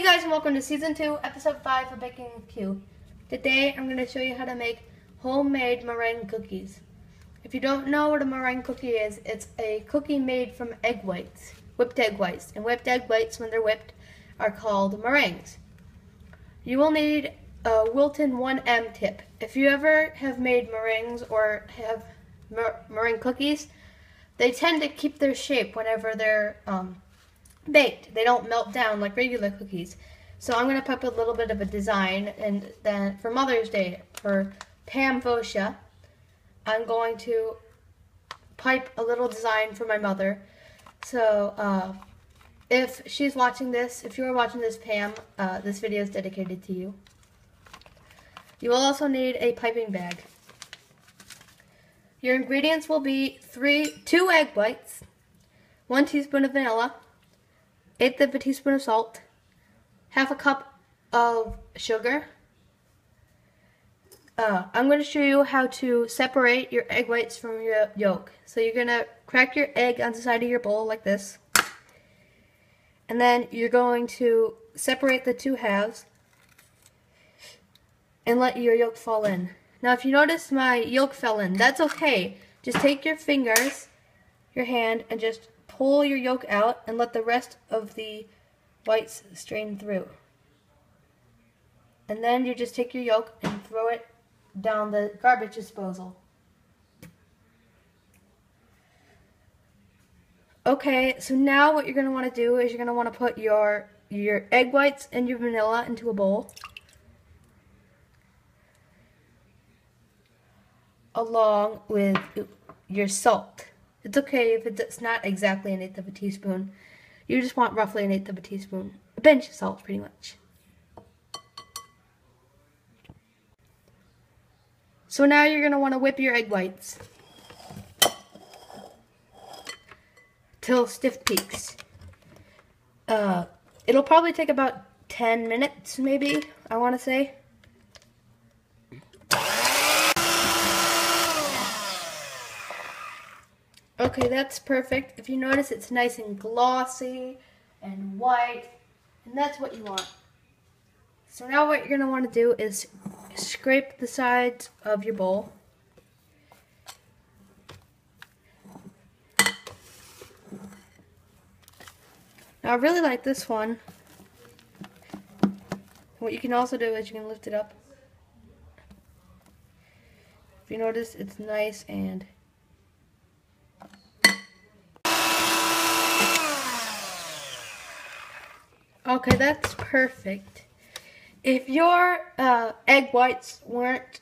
guys, and welcome to Season 2, Episode 5 of Baking with Q. Today, I'm going to show you how to make homemade meringue cookies. If you don't know what a meringue cookie is, it's a cookie made from egg whites, whipped egg whites. And whipped egg whites, when they're whipped, are called meringues. You will need a Wilton 1M tip. If you ever have made meringues or have meringue cookies, they tend to keep their shape whenever they're baked. They don't melt down like regular cookies. So I'm going to put a little bit of a design, and then for Mother's Day, for Pam Vosha, I'm going to pipe a little design for my mother. So if she's watching this, if you're watching this, Pam, this video is dedicated to you. You will also need a piping bag. Your ingredients will be 2 egg whites, 1 teaspoon of vanilla, 1/8 of a teaspoon of salt, 1/2 cup of sugar. I'm going to show you how to separate your egg whites from your yolk. So you're going to crack your egg on the side of your bowl like this. And then you're going to separate the 2 halves and let your yolk fall in. Now if you notice my yolk fell in, that's okay. Just take your fingers, your hand, and just pull your yolk out and let the rest of the whites strain through. And then you just take your yolk and throw it down the garbage disposal. Okay, so now what you're going to want to do is you're going to want to put your egg whites and your vanilla into a bowl, along with your salt. It's okay if it's not exactly 1/8 of a teaspoon. You just want roughly 1/8 of a teaspoon. A pinch of salt, pretty much. So now you're going to want to whip your egg whites till stiff peaks. It'll probably take about 10 minutes, maybe, I want to say. Okay, that's perfect. If you notice, it's nice and glossy and white, and that's what you want. So now what you're going to want to do is scrape the sides of your bowl. Now I really like this one. What you can also do is you can lift it up. If you notice, it's nice and okay, that's perfect. If your egg whites weren't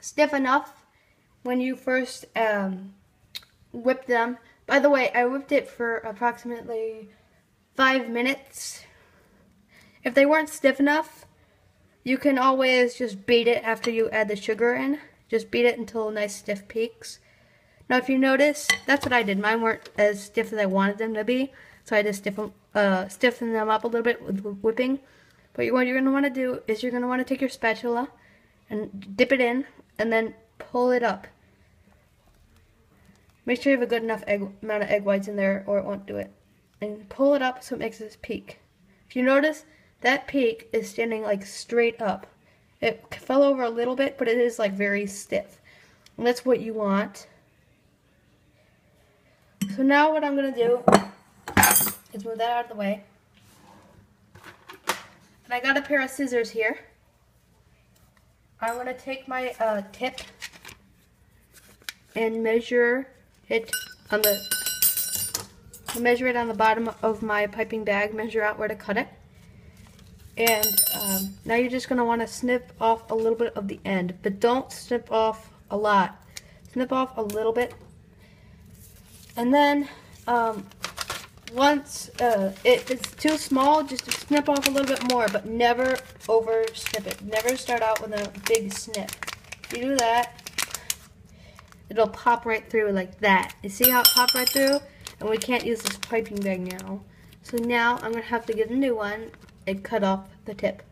stiff enough when you first whipped them, by the way, I whipped it for approximately 5 minutes. If they weren't stiff enough, you can always just beat it after you add the sugar in. Just beat it until nice stiff peaks. Now if you notice, that's what I did. Mine weren't as stiff as I wanted them to be, so I just stiffen them up a little bit with whipping. But what you're going to want to do is you're going to want to take your spatula and dip it in and then pull it up. Make sure you have a good enough amount of egg whites in there or it won't do it. And pull it up so it makes this peak. If you notice, that peak is standing like straight up. It fell over a little bit, but it is like very stiff. And that's what you want. So now what I'm going to do is move that out of the way. And I got a pair of scissors here. I'm going to take my tip and measure it on the bottom of my piping bag, measure out where to cut it. And now you're just going to want to snip off a little bit of the end, but don't snip off a lot. Snip off a little bit. And then once it's too small, just snip off a little bit more, but never over snip it. Never start out with a big snip. If you do that, it'll pop right through like that. You see how it popped right through? And we can't use this piping bag now. So now I'm going to have to get a new one and cut off the tip.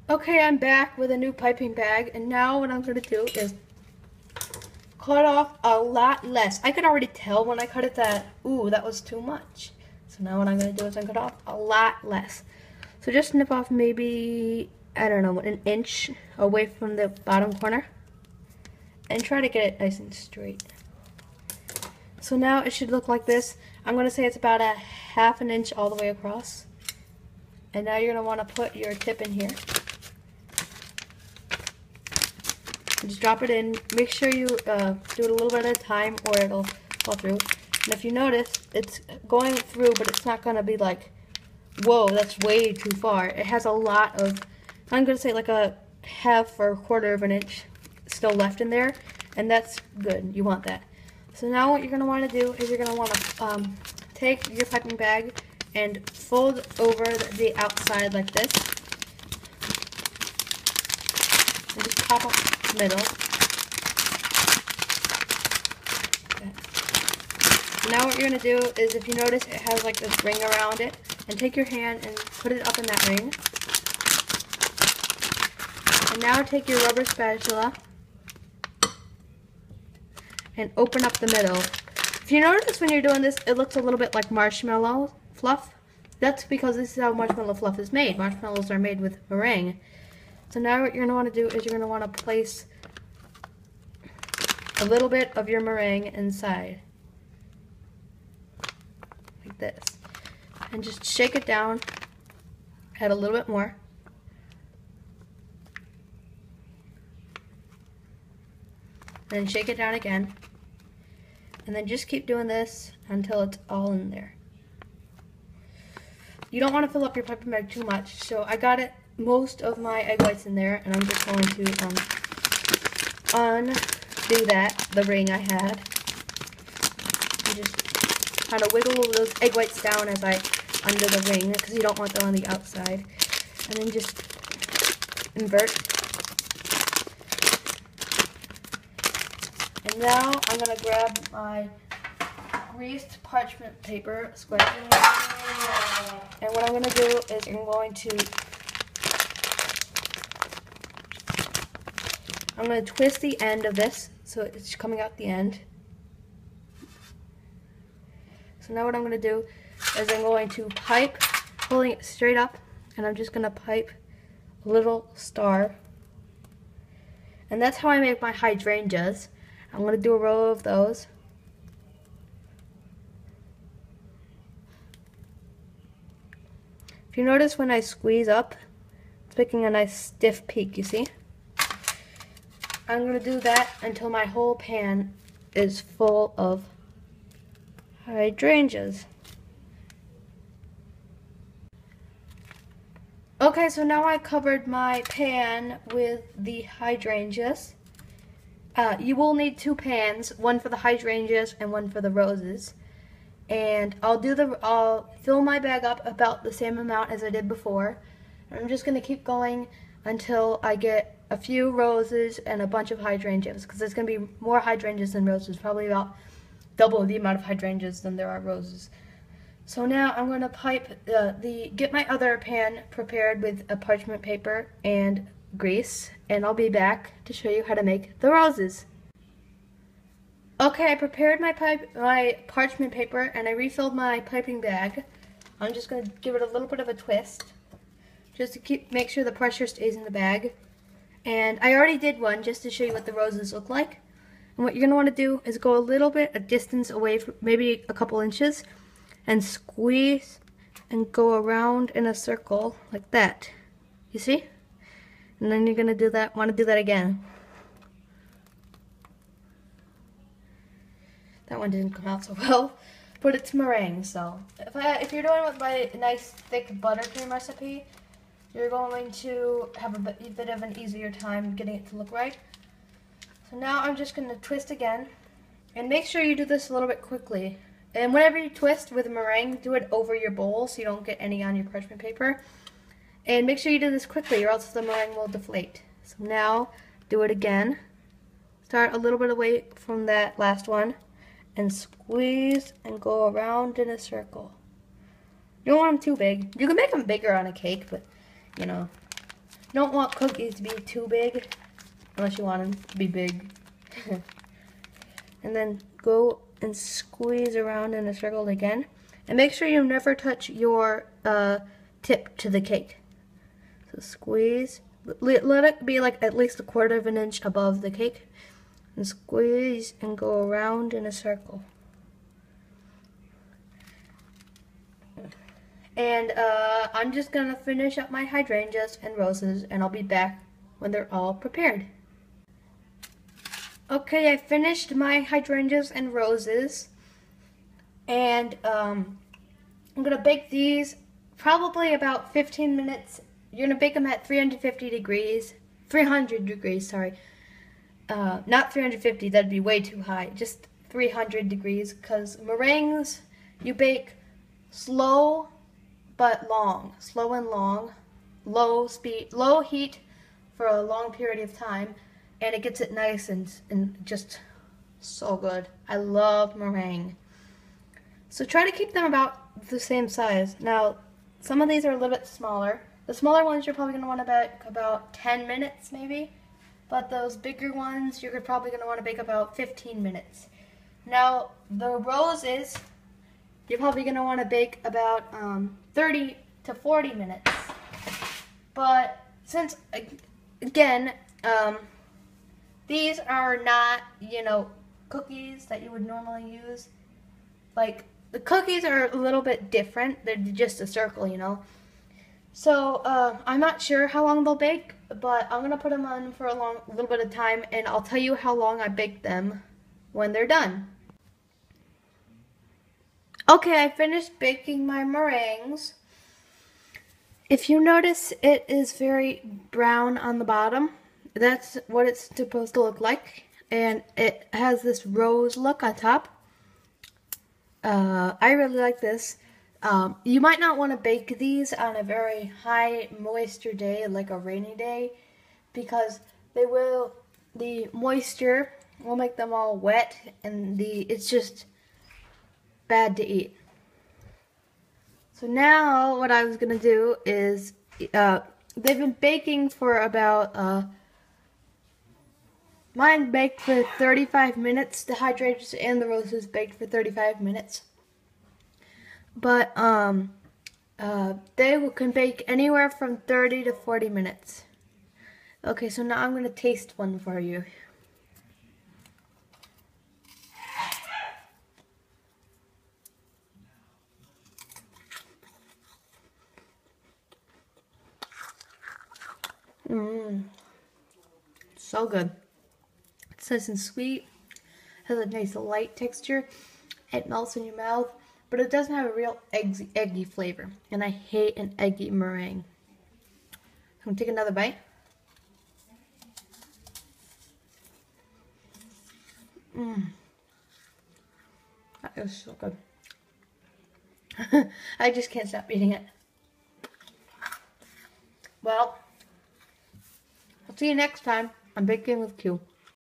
Okay, I'm back with a new piping bag, and now what I'm going to do is cut off a lot less. I could already tell when I cut it that, ooh, that was too much. So So now what I'm going to do is I'm going to cut off a lot less. So just snip off maybe, I don't know, an inch away from the bottom corner. And try to get it nice and straight. So now it should look like this. I'm going to say it's about a half an inch all the way across. And now you're going to want to put your tip in here. And just drop it in. Make sure you do it a little bit at a time or it'll fall through. And if you notice, it's going through, but it's not going to be like, whoa, that's way too far. It has a lot of, I'm going to say like a half or a quarter of an inch still left in there, and that's good. You want that. So now what you're going to want to do is you're going to want to take your piping bag and fold over the outside like this, and just pop up the middle. Okay. So now what you're going to do is, if you notice, it has like this ring around it, and take your hand and put it up in that ring. And now take your rubber spatula and open up the middle. If you notice when you're doing this, it looks a little bit like marshmallow fluff. That's because this is how marshmallow fluff is made. Marshmallows are made with meringue. So now what you're going to want to do is you're going to want to place a little bit of your meringue inside. Like this. And just shake it down. Add a little bit more. Then shake it down again. And then just keep doing this until it's all in there. You don't want to fill up your piping bag too much, so I got it most of my egg whites in there, and I'm just going to undo the ring I had, and just kind of wiggle those egg whites down as I undo the ring, because you don't want them on the outside, and then just invert. And now I'm going to grab my greased parchment paper, square, and what I'm going to do is I'm going to twist the end of this so it's coming out the end. So now what I'm going to do is I'm going to pipe, pulling it straight up, and I'm just going to pipe a little star. And that's how I make my hydrangeas. I'm going to do a row of those. If you notice when I squeeze up, it's making a nice stiff peak, you see? I'm going to do that until my whole pan is full of hydrangeas. Okay, so now I covered my pan with the hydrangeas. You will need two pans, one for the hydrangeas and one for the roses. And I'll fill my bag up about the same amount as I did before. I'm just going to keep going until I get a few roses and a bunch of hydrangeas, because there's going to be more hydrangeas than roses, probably about double the amount of hydrangeas than there are roses. So now I'm going to get my other pan prepared with a parchment paper and grease, and I'll be back to show you how to make the roses. Okay, I prepared my parchment paper and I refilled my piping bag. I'm just going to give it a little bit of a twist, just to make sure the pressure stays in the bag. And I already did one just to show you what the roses look like. And what you're going to want to do is go a distance away, maybe a couple inches, and squeeze and go around in a circle like that. You see? And then you're going to want to do that again. That one didn't come out so well, but it's meringue, so if you're doing it with my nice thick buttercream recipe, you're going to have a bit of an easier time getting it to look right. So now I'm just going to twist again, and make sure you do this a little bit quickly. And whenever you twist with meringue, do it over your bowl so you don't get any on your parchment paper. And make sure you do this quickly or else the meringue will deflate. So now do it again. Start a little bit away from that last one and squeeze and go around in a circle. You don't want them too big. You can make them bigger on a cake, but you know, you don't want cookies to be too big unless you want them to be big. And then go and squeeze around in a circle again. And make sure you never touch your tip to the cake. So squeeze. Let it be like at least 1/4 of an inch above the cake. And squeeze and go around in a circle. And I'm just going to finish up my hydrangeas and roses, and I'll be back when they're all prepared. Okay, I finished my hydrangeas and roses, and I'm going to bake these probably about 15 minutes. You're going to bake them at 300 degrees, sorry. Not 350, that'd be way too high, just 300 degrees, because meringues, you bake slow but long, slow and long, low heat for a long period of time, and it gets it nice and just so good. I love meringue. So try to keep them about the same size. Now, some of these are a little bit smaller. The smaller ones you're probably going to want to bake about 10 minutes maybe, but those bigger ones you're probably going to want to bake about 15 minutes. Now, the roses, you're probably going to want to bake about 30 to 40 minutes. But since, again, these are not, cookies that you would normally use. Like, the cookies are a little bit different. They're just a circle, So, I'm not sure how long they'll bake, but I'm going to put them on for a little bit of time, and I'll tell you how long I baked them when they're done. Okay, I finished baking my meringues. If you notice, it is very brown on the bottom. That's what it's supposed to look like. And it has this rose look on top. I really like this. You might not want to bake these on a very high moisture day, like a rainy day, because the moisture will make them all wet, and it's just bad to eat. So now what I was going to do is, they've been baking for about, mine baked for 35 minutes, the hydrangeas and the roses baked for 35 minutes. But they can bake anywhere from 30 to 40 minutes. Okay, so now I'm going to taste one for you. So good. It's nice and sweet. Has a nice light texture. It melts in your mouth, but it doesn't have a real eggy flavor. And I hate an eggy meringue. I'm gonna take another bite. That is so good. I just can't stop eating it. Well, I'll see you next time on Baking with Q.